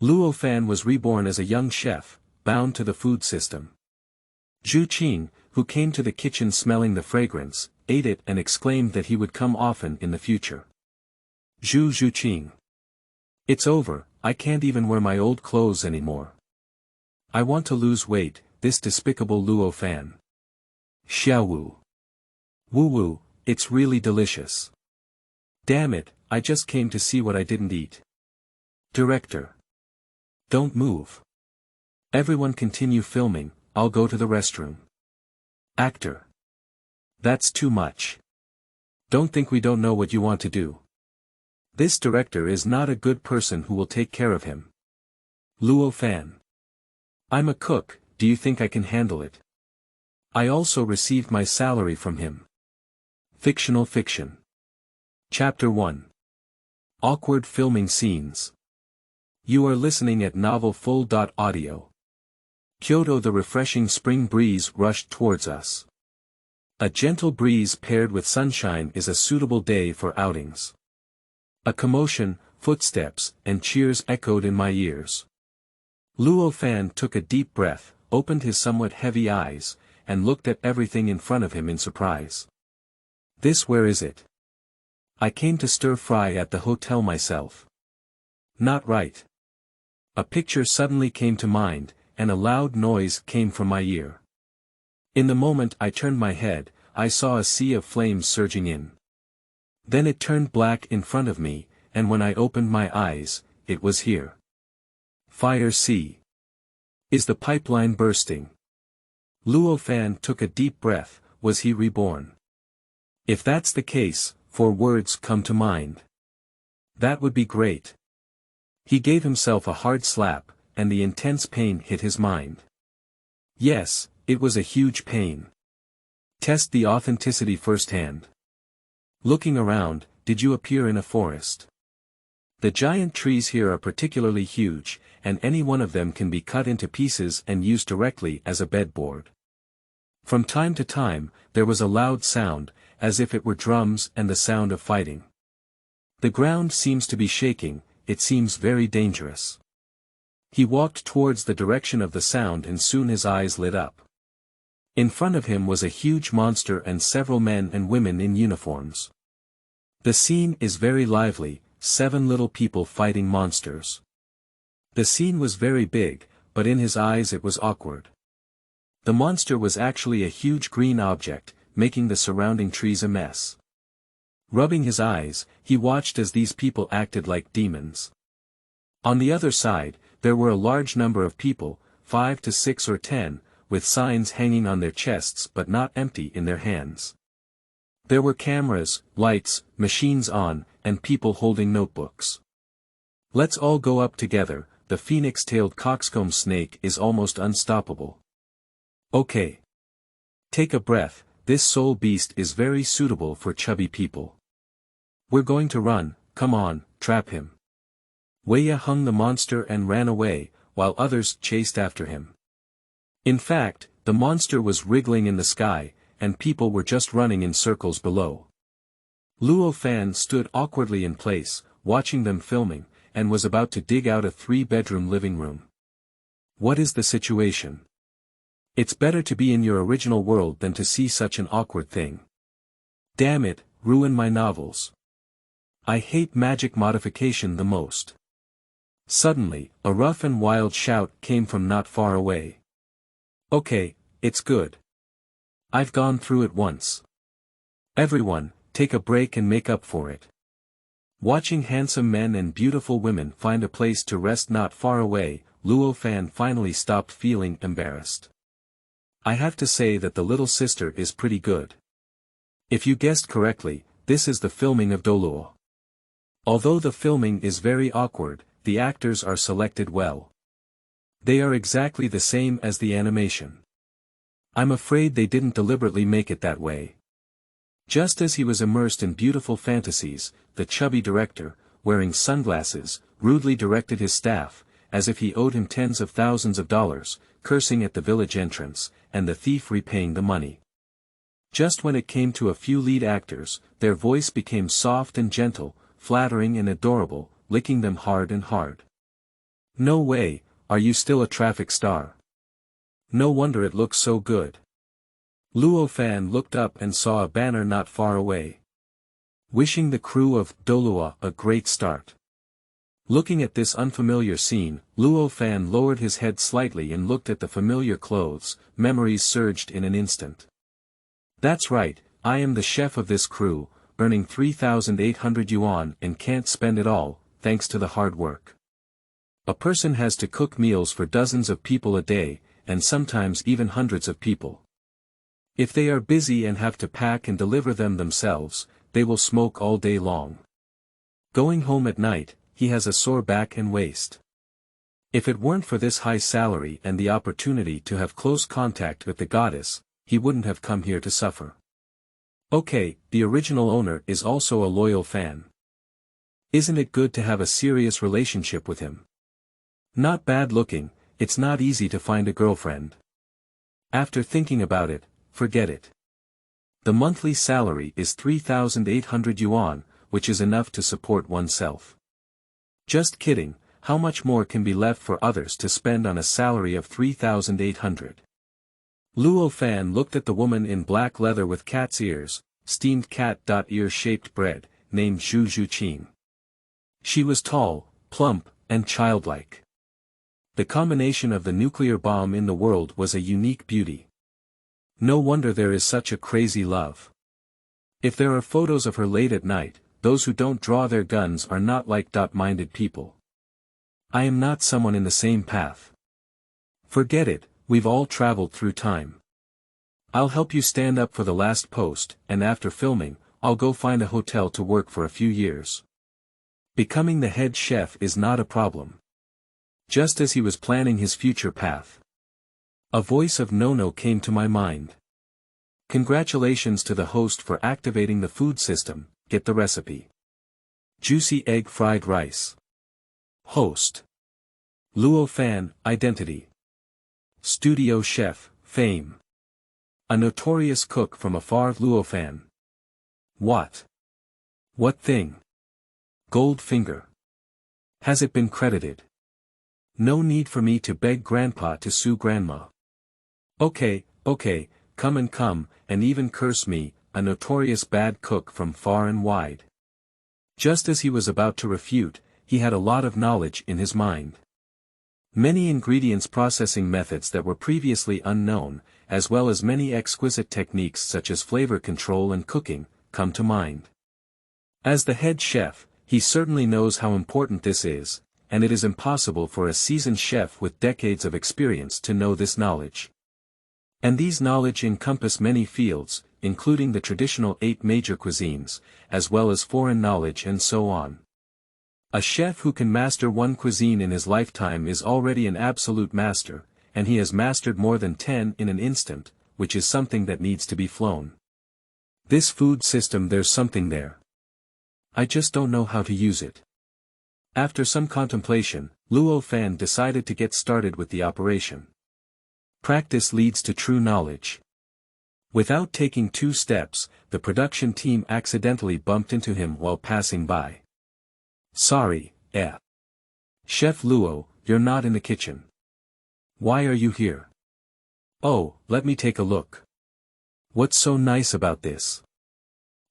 Luo Fan was reborn as a young chef, bound to the food system. Zhuqing, who came to the kitchen smelling the fragrance, ate it and exclaimed that he would come often in the future. Zhuqing. It's over, I can't even wear my old clothes anymore. I want to lose weight, this despicable Luo Fan.Xiaowu. Wuwu, it's really delicious. Damn it, I just came to see what I didn't eat. Director. Don't move. Everyone continue filming, I'll go to the restroom. Actor. That's too much. Don't think we don't know what you want to do. This director is not a good person who will take care of him. Luo Fan. I'm a cook, do you think I can handle it? I also received my salary from him. Fictional fiction. Chapter 1. Awkward filming scenes. You are listening at novel full.audio. Kyoto. The refreshing spring breeze rushed towards us. A gentle breeze paired with sunshine is a suitable day for outings. A commotion, footsteps, and cheers echoed in my ears. Luo Fan took a deep breath, opened his somewhat heavy eyes, and looked at everything in front of him in surprise. This, where is it? I came to stir fry at the hotel myself. Not right. A picture suddenly came to mind, and a loud noise came from my ear. In the moment I turned my head, I saw a sea of flames surging in. Then it turned black in front of me, and when I opened my eyes, it was here. Fire sea. Is the pipeline bursting? Luo Fan took a deep breath, was he reborn? If that's the case, 4 words come to mind. That would be great. He gave himself a hard slap, and the intense pain hit his mind. Yes, it was a huge pain. Test the authenticity firsthand. Looking around, did you appear in a forest? The giant trees here are particularly huge, and any one of them can be cut into pieces and used directly as a bedboard. From time to time, there was a loud sound, as if it were drums and the sound of fighting. The ground seems to be shaking, it seems very dangerous. He walked towards the direction of the sound and soon his eyes lit up. In front of him was a huge monster and several men and women in uniforms. The scene is very lively, 7 little people fighting monsters. The scene was very big, but in his eyes it was awkward. The monster was actually a huge green object, making the surrounding trees a mess. Rubbing his eyes, he watched as these people acted like demons. On the other side, there were a large number of people, 5 to 6 or 10, with signs hanging on their chests but not empty in their hands. There were cameras, lights, machines on, and people holding notebooks. Let's all go up together, the phoenix-tailed coxcomb snake is almost unstoppable. Okay. Take a breath, this soul beast is very suitable for chubby people. We're going to run, come on, trap him. Weiya hung the monster and ran away, while others chased after him. In fact, the monster was wriggling in the sky, and people were just running in circles below. Luo Fan stood awkwardly in place, watching them filming, and was about to dig out a 3-bedroom living room. What is the situation? It's better to be in your original world than to see such an awkward thing. Damn it, ruin my novels. I hate magic modification the most. Suddenly, a rough and wild shout came from not far away. Okay, it's good. I've gone through it once. Everyone, take a break and make up for it. Watching handsome men and beautiful women find a place to rest not far away, Luo Fan finally stopped feeling embarrassed. I have to say that the little sister is pretty good. If you guessed correctly, this is the filming of Doluo. Although the filming is very awkward, the actors are selected well. They are exactly the same as the animation. I'm afraid they didn't deliberately make it that way. Just as he was immersed in beautiful fantasies, the chubby director, wearing sunglasses, rudely directed his staff, as if he owed him tens of thousands of dollars, cursing at the village entrance, and the thief repaying the money. Just when it came to a few lead actors, their voice became soft and gentle, flattering and adorable, licking them hard and hard. No way, are you still a traffic star? No wonder it looks so good. Luo Fan looked up and saw a banner not far away. Wishing the crew of Dolua a great start. Looking at this unfamiliar scene, Luo Fan lowered his head slightly and looked at the familiar clothes. Memories surged in an instant. That's right, I am the chef of this crew, earning 3,800 yuan and can't spend it all, thanks to the hard work. A person has to cook meals for dozens of people a day, and sometimes even hundreds of people. If they are busy and have to pack and deliver them themselves, they will smoke all day long. Going home at night, he has a sore back and waist. If it weren't for this high salary and the opportunity to have close contact with the goddess, he wouldn't have come here to suffer. Okay, the original owner is also a loyal fan. Isn't it good to have a serious relationship with him? Not bad looking, it's not easy to find a girlfriend. After thinking about it, forget it. The monthly salary is 3,800 yuan, which is enough to support oneself. Just kidding, how much more can be left for others to spend on a salary of 3,800? Luo Fan looked at the woman in black leather with cat's ears, steamed cat-ear-shaped bread, named Zhuqing. She was tall, plump, and childlike. The combination of the nuclear bomb in the world was a unique beauty. No wonder there is such a crazy love. If there are photos of her late at night, those who don't draw their guns are not like dot-minded people. I am not someone in the same path. Forget it, we've all traveled through time. I'll help you stand up for the last post, and after filming, I'll go find a hotel to work for a few years. Becoming the head chef is not a problem. Just as he was planning his future path, a voice of no came to my mind. Congratulations to the host for activating the food system, get the recipe. Juicy egg fried rice. Host. Luo Fan, identity. Studio chef, fame. A notorious cook from afar. Luo Fan. What? What thing? Gold finger. Has it been credited? No need for me to beg grandpa to sue grandma. Okay, come and even curse me, a notorious bad cook from far and wide. Just as he was about to refute, he had a lot of knowledge in his mind. Many ingredients processing methods that were previously unknown, as well as many exquisite techniques such as flavor control and cooking, come to mind. As the head chef, he certainly knows how important this is, and it is impossible for a seasoned chef with decades of experience to know this knowledge. And these knowledge encompass many fields, including the traditional 8 major cuisines, as well as foreign knowledge and so on. A chef who can master one cuisine in his lifetime is already an absolute master, and he has mastered more than 10 in an instant, which is something that needs to be flown. This food system, there's something there. I just don't know how to use it. After some contemplation, Luo Fan decided to get started with the operation. Practice leads to true knowledge. Without taking 2 steps, the production team accidentally bumped into him while passing by. Sorry, Chef Luo, you're not in the kitchen. Why are you here? Oh, let me take a look. What's so nice about this?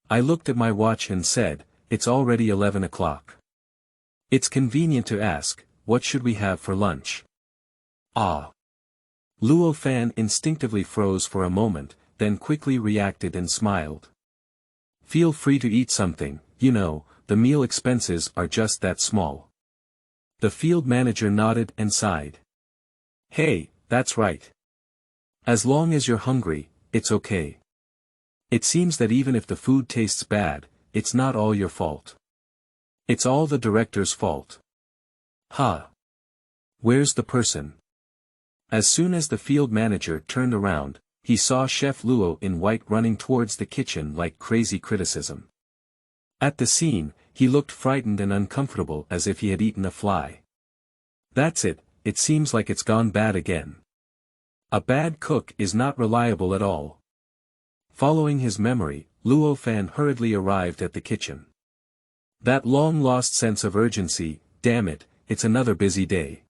I looked at my watch and said, it's already 11 o'clock. It's convenient to ask, what should we have for lunch? Ah. Luo Fan instinctively froze for a moment, then quickly reacted and smiled. Feel free to eat something, you know, the meal expenses are just that small. The field manager nodded and sighed. Hey, that's right. As long as you're hungry, it's okay. It seems that even if the food tastes bad, it's not all your fault. It's all the director's fault. Ha! Where's the person? As soon as the field manager turned around, he saw Chef Luo in white running towards the kitchen like crazy criticism. At the scene, he looked frightened and uncomfortable as if he had eaten a fly. That's it, it seems like it's gone bad again. A bad cook is not reliable at all. Following his memory, Luo Fan hurriedly arrived at the kitchen. That long-lost sense of urgency, damn it, it's another busy day.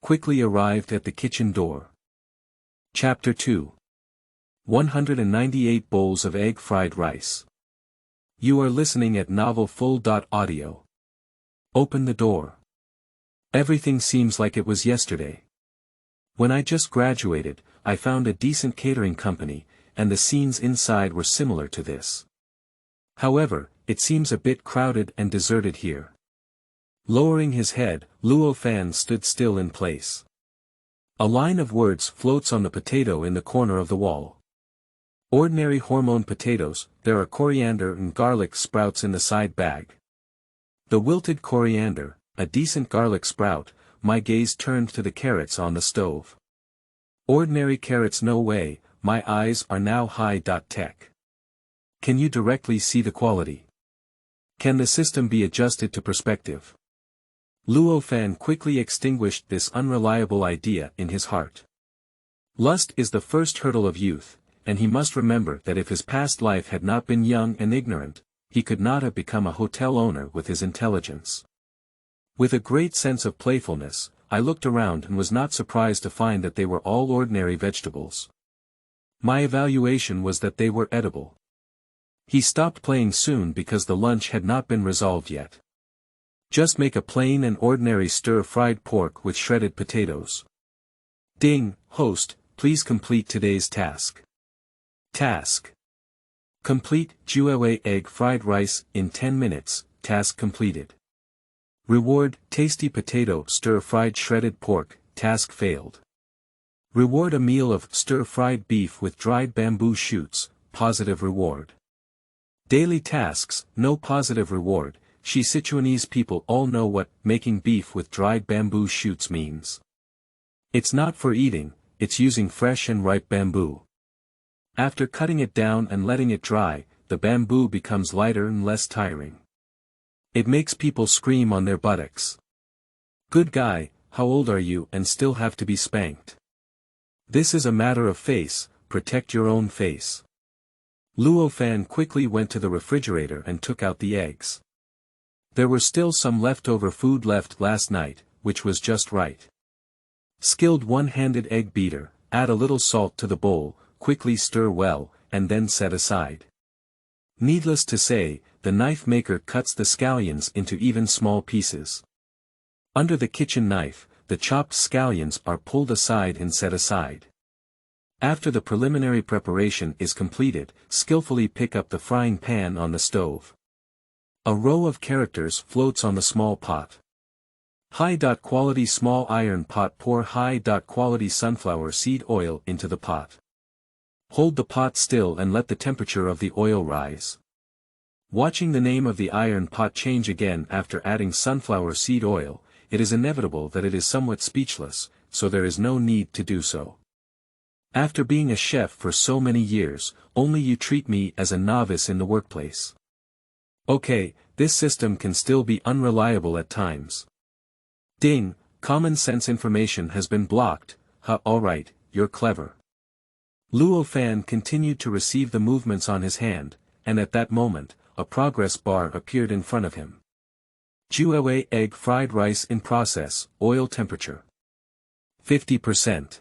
quickly arrived at the kitchen door. Chapter 2. 198 bowls of egg fried rice. You are listening at novel full.audio. Open the door. Everything seems like it was yesterday. When I just graduated, I found a decent catering company, and the scenes inside were similar to this. However, it seems a bit crowded and deserted here. Lowering his head, Luo Fan stood still in place. A line of words floats on the potato in the corner of the wall. Ordinary hormone potatoes, there are coriander and garlic sprouts in the side bag. The wilted coriander, a decent garlic sprout, my gaze turned to the carrots on the stove. Ordinary carrots no way, my eyes are now high-tech. Can you directly see the quality? Can the system be adjusted to perspective? Luo Fan quickly extinguished this unreliable idea in his heart. Lust is the first hurdle of youth, and he must remember that if his past life had not been young and ignorant, he could not have become a hotel owner with his intelligence. With a great sense of playfulness, I looked around and was not surprised to find that they were all ordinary vegetables. My evaluation was that they were edible. He stopped playing soon because the lunch had not been resolved yet. Just make a plain and ordinary stir-fried pork with shredded potatoes. Ding, host, please complete today's task. Task. Complete, Zhuqing egg fried rice in 10 minutes, task completed. Reward, tasty potato stir-fried shredded pork, task failed. Reward, a meal of stir-fried beef with dried bamboo shoots, positive reward. Daily tasks, no positive reward. Sichuanese people all know what making beef with dried bamboo shoots means. It's not for eating, it's using fresh and ripe bamboo. After cutting it down and letting it dry, the bamboo becomes lighter and less tiring. It makes people scream on their buttocks. Good guy, how old are you and still have to be spanked? This is a matter of face, protect your own face. Luo Fan quickly went to the refrigerator and took out the eggs. There were still some leftover food left last night, which was just right. Skilled one-handed egg beater, add a little salt to the bowl, quickly stir well, and then set aside. Needless to say, the knife maker cuts the scallions into even small pieces. Under the kitchen knife, the chopped scallions are pulled aside and set aside. After the preliminary preparation is completed, skillfully pick up the frying pan on the stove. A row of characters floats on the small pot. High-quality small iron pot. Pour high-quality sunflower seed oil into the pot. Hold the pot still and let the temperature of the oil rise. Watching the name of the iron pot change again after adding sunflower seed oil, it is inevitable that it is somewhat speechless, so there is no need to do so. After being a chef for so many years, only you treat me as a novice in the workplace. Okay, this system can still be unreliable at times. Ding, common sense information has been blocked. Alright, you're clever. Luo Fan continued to receive the movements on his hand, and at that moment, a progress bar appeared in front of him. Zhuqing egg fried rice in process, oil temperature. 50%.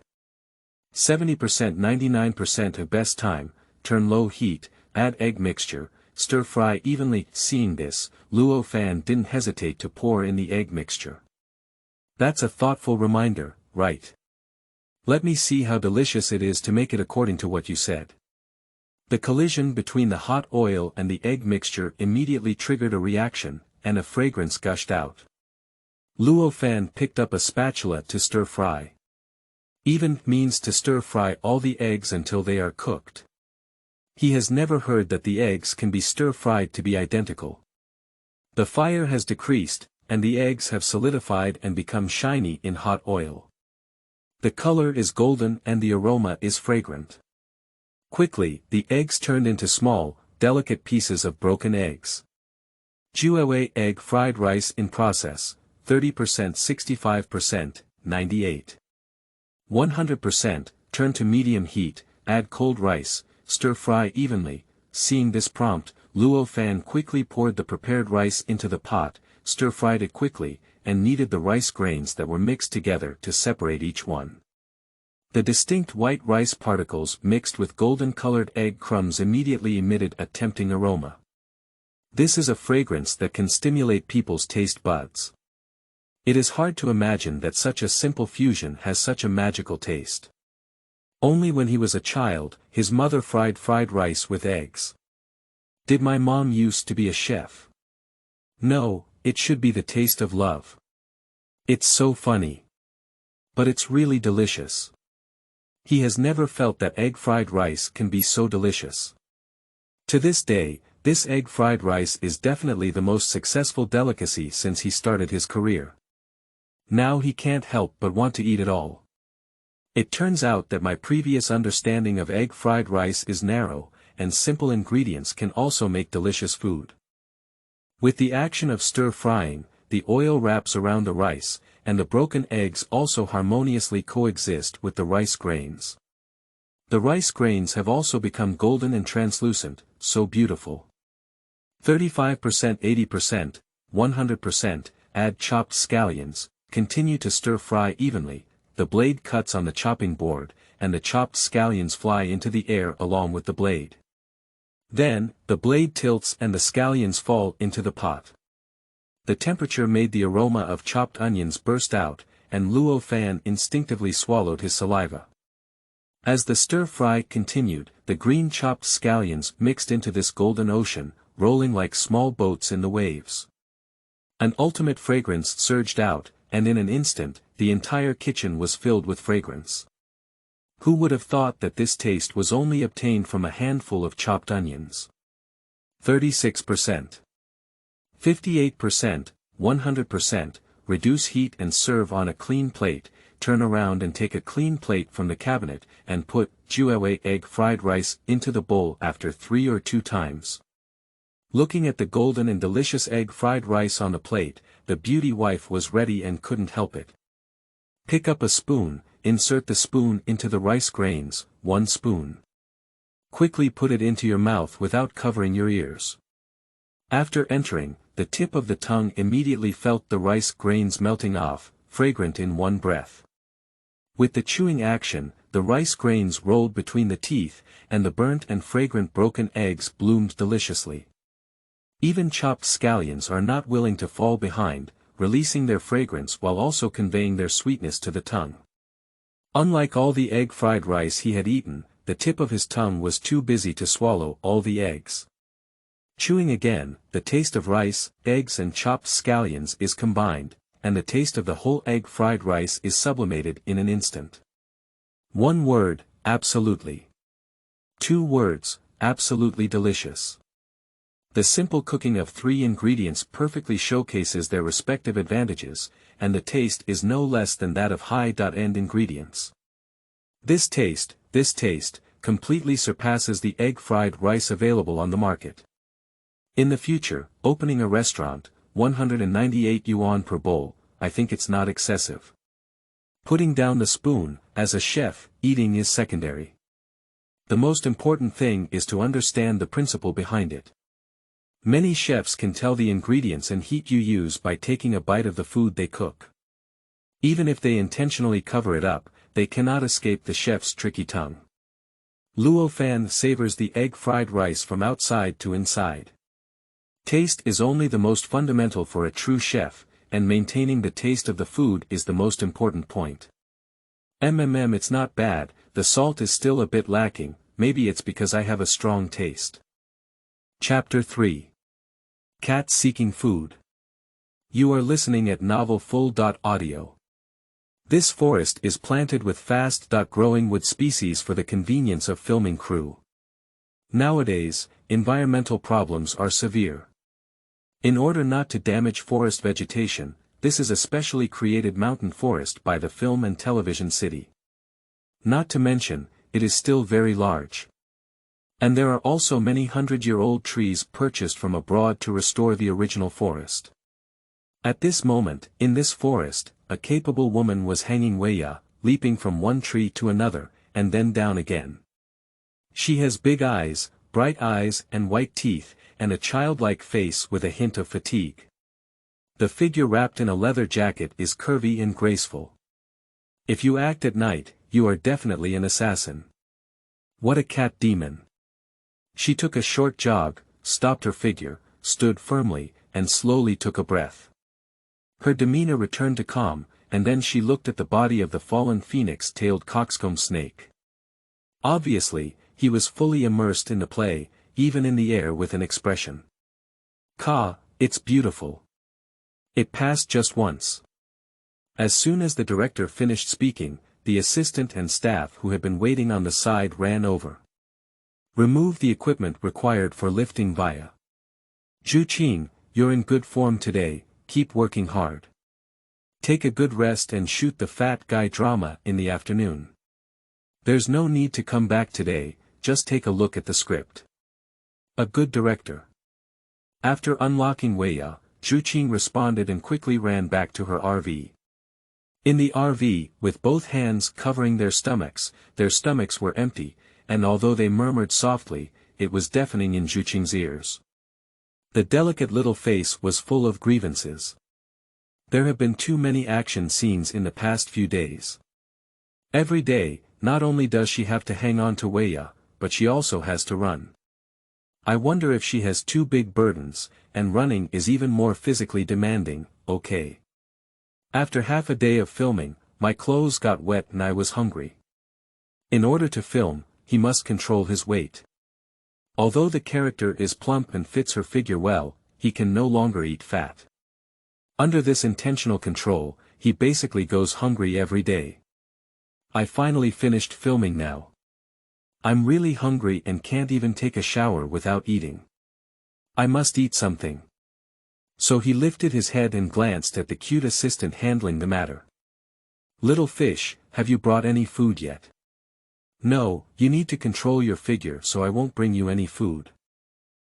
70% 99% of best time, turn low heat, add egg mixture, stir fry evenly. Seeing this, Luo Fan didn't hesitate to pour in the egg mixture. That's a thoughtful reminder, right? Let me see how delicious it is to make it according to what you said. The collision between the hot oil and the egg mixture immediately triggered a reaction, and a fragrance gushed out. Luo Fan picked up a spatula to stir fry. Even means to stir fry all the eggs until they are cooked. He has never heard that the eggs can be stir fried to be identical. The fire has decreased, and the eggs have solidified and become shiny in hot oil. The color is golden and the aroma is fragrant. Quickly, the eggs turned into small, delicate pieces of broken eggs. Zhuqing egg fried rice in process, 30% 65%, 98. 100%, turn to medium heat, add cold rice, stir fry evenly. Seeing this prompt, Luo Fan quickly poured the prepared rice into the pot, stir-fried it quickly, and kneaded the rice grains that were mixed together to separate each one. The distinct white rice particles mixed with golden-colored egg crumbs immediately emitted a tempting aroma. This is a fragrance that can stimulate people's taste buds. It is hard to imagine that such a simple fusion has such a magical taste. Only when he was a child, his mother fried rice with eggs. Did my mom used to be a chef? No, it should be the taste of love. It's so funny. But it's really delicious. He has never felt that egg fried rice can be so delicious. To this day, this egg fried rice is definitely the most successful delicacy since he started his career. Now he can't help but want to eat it all. It turns out that my previous understanding of egg fried rice is narrow, and simple ingredients can also make delicious food. With the action of stir-frying, the oil wraps around the rice, and the broken eggs also harmoniously coexist with the rice grains. The rice grains have also become golden and translucent, so beautiful. 35%, 80%, 100%, add chopped scallions, continue to stir-fry evenly, the blade cuts on the chopping board, and the chopped scallions fly into the air along with the blade. Then, the blade tilts and the scallions fall into the pot. The temperature made the aroma of chopped onions burst out, and Luo Fan instinctively swallowed his saliva. As the stir-fry continued, the green chopped scallions mixed into this golden ocean, rolling like small boats in the waves. An ultimate fragrance surged out, and in an instant, the entire kitchen was filled with fragrance. Who would have thought that this taste was only obtained from a handful of chopped onions? 36%. 58%, 100%, reduce heat and serve on a clean plate, turn around and take a clean plate from the cabinet, and put Zhuqing egg fried rice into the bowl after 3 or 2 times. Looking at the golden and delicious egg fried rice on the plate, the beauty wife was ready and couldn't help it. Pick up a spoon, insert the spoon into the rice grains, 1 spoon. Quickly put it into your mouth without covering your ears. After entering, the tip of the tongue immediately felt the rice grains melting off, fragrant in one breath. With the chewing action, the rice grains rolled between the teeth, and the burnt and fragrant broken eggs bloomed deliciously. Even chopped scallions are not willing to fall behind, releasing their fragrance while also conveying their sweetness to the tongue. Unlike all the egg fried rice he had eaten, the tip of his tongue was too busy to swallow all the eggs. Chewing again, the taste of rice, eggs and chopped scallions is combined, and the taste of the whole egg fried rice is sublimated in an instant. 1 word, absolutely. 2 words, absolutely delicious. The simple cooking of 3 ingredients perfectly showcases their respective advantages, and the taste is no less than that of high-end ingredients. This taste, completely surpasses the egg fried rice available on the market. In the future, opening a restaurant, 198 yuan per bowl, I think it's not excessive. Putting down the spoon, as a chef, eating is secondary. The most important thing is to understand the principle behind it. Many chefs can tell the ingredients and heat you use by taking a bite of the food they cook. Even if they intentionally cover it up, they cannot escape the chef's tricky tongue. Luo Fan savors the egg fried rice from outside to inside. Taste is only the most fundamental for a true chef, and maintaining the taste of the food is the most important point. It's not bad, the salt is still a bit lacking, maybe it's because I have a strong taste. Chapter 3. Cat Seeking Food. You are listening at Novel Full.Audio. This forest is planted with fast-growing wood species for the convenience of filming crew. Nowadays, environmental problems are severe. In order not to damage forest vegetation, this is a specially created mountain forest by the film and television city. Not to mention, it is still very large. And there are also many 100-year-old trees purchased from abroad to restore the original forest. At this moment, in this forest, a capable woman was hanging Weiya, leaping from one tree to another, and then down again. She has big eyes, bright eyes and white teeth, and a childlike face with a hint of fatigue. The figure wrapped in a leather jacket is curvy and graceful. If you act at night, you are definitely an assassin. What a cat demon. She took a short jog, stopped her figure, stood firmly, and slowly took a breath. Her demeanor returned to calm, and then she looked at the body of the fallen phoenix-tailed coxcomb snake. Obviously, he was fully immersed in the play, even in the air with an expression. Ka, it's beautiful. It passed just once. As soon as the director finished speaking, the assistant and staff who had been waiting on the side ran over. Remove the equipment required for lifting via. Zhuqing, you're in good form today, keep working hard. Take a good rest and shoot the fat guy drama in the afternoon. There's no need to come back today, just take a look at the script. A good director. After unlocking Weiya, Zhuqing responded and quickly ran back to her RV. In the RV, with both hands covering their stomachs were empty, and although they murmured softly, it was deafening in Zhuqing's ears. The delicate little face was full of grievances. There have been too many action scenes in the past few days. Every day, not only does she have to hang on to Weiya, but she also has to run. I wonder if she has two big burdens, and running is even more physically demanding. Okay. After half a day of filming, my clothes got wet and I was hungry. In order to film, he must control his weight. Although the character is plump and fits her figure well, he can no longer eat fat. Under this intentional control, he basically goes hungry every day. I finally finished filming now. I'm really hungry and can't even take a shower without eating. I must eat something. So he lifted his head and glanced at the cute assistant handling the matter. Little fish, have you brought any food yet? No, you need to control your figure so I won't bring you any food.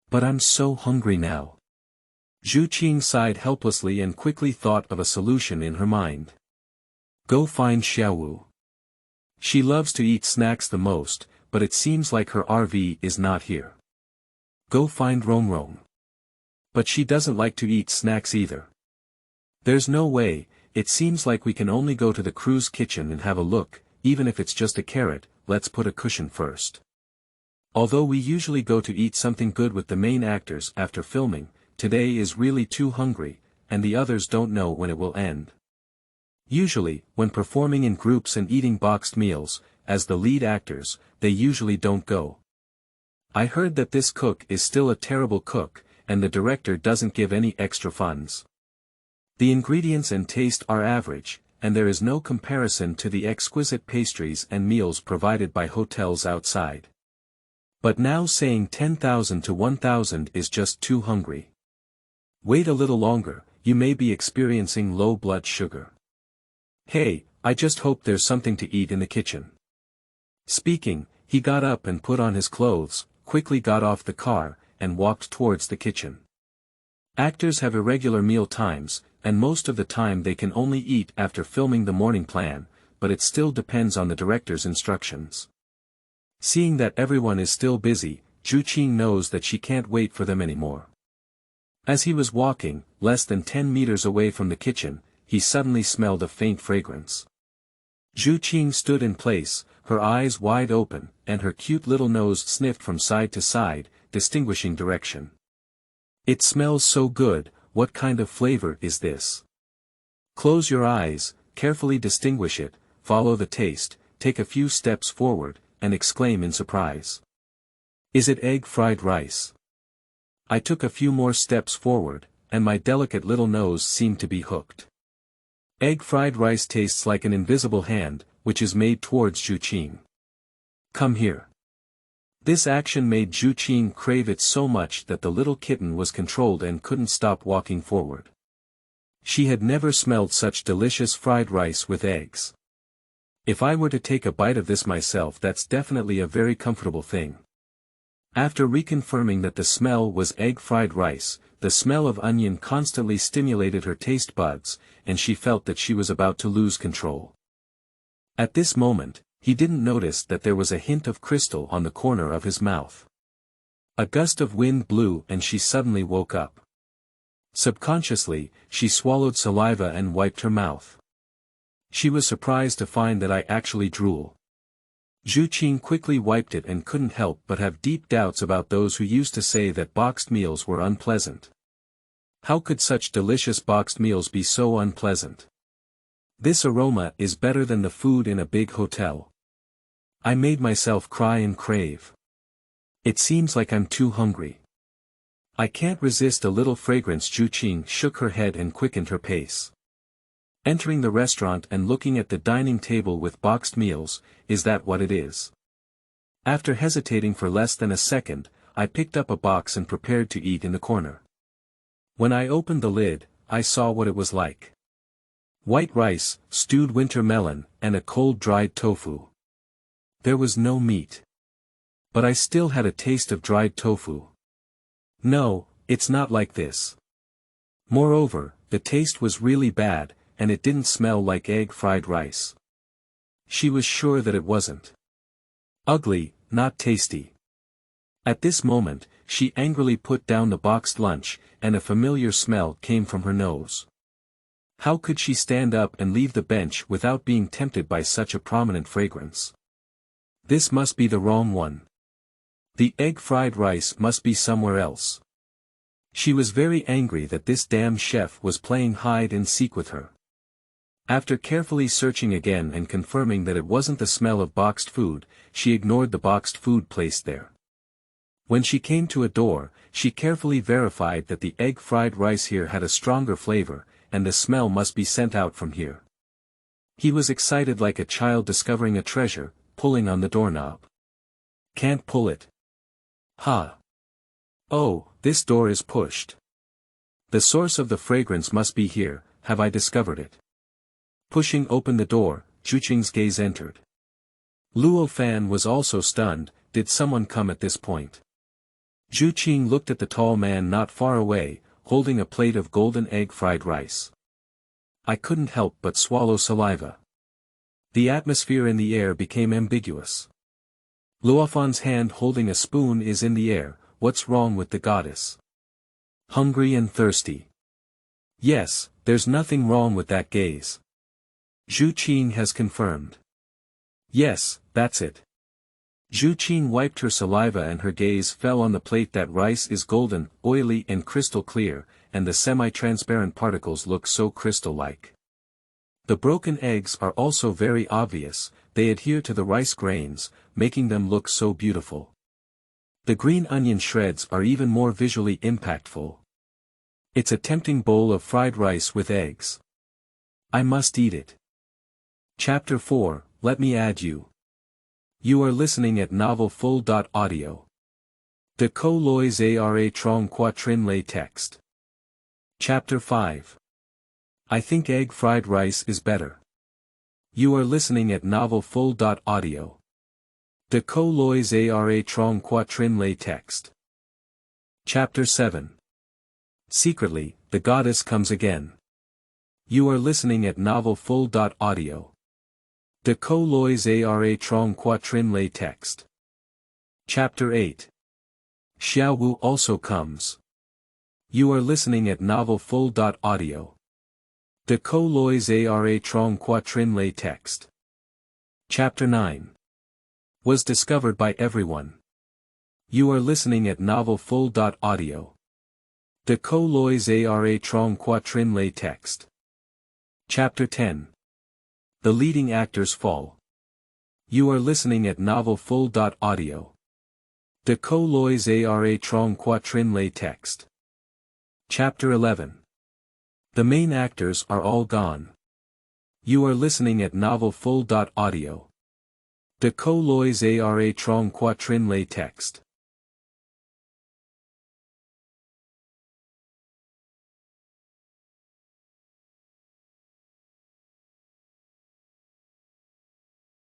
But I'm so hungry now. Zhuqing sighed helplessly and quickly thought of a solution in her mind. Go find Xiaowu. She loves to eat snacks the most, but it seems like her RV is not here. Go find Rongrong. But she doesn't like to eat snacks either. There's no way, it seems like we can only go to the crew's kitchen and have a look, even if it's just a carrot. Let's put a cushion first. Although we usually go to eat something good with the main actors after filming, today is really too hungry, and the others don't know when it will end. Usually, when performing in groups and eating boxed meals, as the lead actors, they usually don't go. I heard that this cook is still a terrible cook, and the director doesn't give any extra funds. The ingredients and taste are average, and there is no comparison to the exquisite pastries and meals provided by hotels outside. But now saying 10,000 to 1,000 is just too hungry. Wait a little longer, you may be experiencing low blood sugar. Hey, I just hope there's something to eat in the kitchen. Speaking, he got up and put on his clothes, quickly got off the car, and walked towards the kitchen. Actors have irregular meal times, and most of the time they can only eat after filming the morning plan, but it still depends on the director's instructions. Seeing that everyone is still busy, Zhuqing knows that she can't wait for them anymore. As he was walking, less than 10 meters away from the kitchen, he suddenly smelled a faint fragrance. Zhuqing stood in place, her eyes wide open, and her cute little nose sniffed from side to side, distinguishing direction. It smells so good, what kind of flavor is this? Close your eyes, carefully distinguish it, follow the taste, take a few steps forward, and exclaim in surprise. Is it egg fried rice? I took a few more steps forward, and my delicate little nose seemed to be hooked. Egg fried rice tastes like an invisible hand, which is made towards Zhuqing. Come here. This action made Zhuqing crave it so much that the little kitten was controlled and couldn't stop walking forward. She had never smelled such delicious fried rice with eggs. If I were to take a bite of this myself, that's definitely a very comfortable thing. After reconfirming that the smell was egg fried rice, the smell of onion constantly stimulated her taste buds, and she felt that she was about to lose control. At this moment, he didn't notice that there was a hint of crystal on the corner of his mouth. A gust of wind blew and she suddenly woke up. Subconsciously, she swallowed saliva and wiped her mouth. She was surprised to find that I actually drool. Zhuqing quickly wiped it and couldn't help but have deep doubts about those who used to say that boxed meals were unpleasant. How could such delicious boxed meals be so unpleasant? This aroma is better than the food in a big hotel. I made myself cry and crave. It seems like I'm too hungry. I can't resist a little fragrance. Zhuqing shook her head and quickened her pace. Entering the restaurant and looking at the dining table with boxed meals, is that what it is? After hesitating for less than a second, I picked up a box and prepared to eat in the corner. When I opened the lid, I saw what it was like. White rice, stewed winter melon, and a cold dried tofu. There was no meat. But I still had a taste of dried tofu. No, it's not like this. Moreover, the taste was really bad, and it didn't smell like egg fried rice. She was sure that it wasn't. Ugly, not tasty. At this moment, she angrily put down the boxed lunch, and a familiar smell came from her nose. How could she stand up and leave the bench without being tempted by such a prominent fragrance? This must be the wrong one. The egg fried rice must be somewhere else. She was very angry that this damn chef was playing hide and seek with her. After carefully searching again and confirming that it wasn't the smell of boxed food, she ignored the boxed food placed there. When she came to a door, she carefully verified that the egg fried rice here had a stronger flavor, and the smell must be sent out from here. He was excited like a child discovering a treasure, pulling on the doorknob. Can't pull it. Ha! Oh, this door is pushed. The source of the fragrance must be here, have I discovered it? Pushing open the door, Zhuqing's gaze entered. Luo Fan was also stunned. Did someone come at this point? Zhuqing looked at the tall man not far away, holding a plate of golden egg fried rice. I couldn't help but swallow saliva. The atmosphere in the air became ambiguous. Luo Fan's hand holding a spoon is in the air. What's wrong with the goddess? Hungry and thirsty. Yes, there's nothing wrong with that gaze. Zhuqing has confirmed. Yes, that's it. Zhuqing wiped her saliva and her gaze fell on the plate. That rice is golden, oily and crystal clear, and the semi-transparent particles look so crystal-like. The broken eggs are also very obvious, they adhere to the rice grains, making them look so beautiful. The green onion shreds are even more visually impactful. It's a tempting bowl of fried rice with eggs. I must eat it. Chapter 4, Let me add you. You are listening at novel full.audio. De co lois ara trong quatrin lay text. Chapter 5. I think egg fried rice is better. You are listening at novel full.audio. De co lois ara trong quatrin lay text. Chapter 7. Secretly, the goddess comes again. You are listening at novel full.audio. De co lois ara trong quatrin lay text. Chapter 8. Xiaowu also comes. You are listening at novel full.audio. De co lois ara trong quatrin lay text. Chapter 9. Was discovered by everyone. You are listening at novel full.audio. De co lois ara trong quatrin lay text. Chapter 10. The leading actors fall. You are listening at novel full.audio. De co lois ara trong quatrin lay text. Chapter 11. The main actors are all gone. You are listening at novel full.audio. De co lois ara trong quatrin lay text.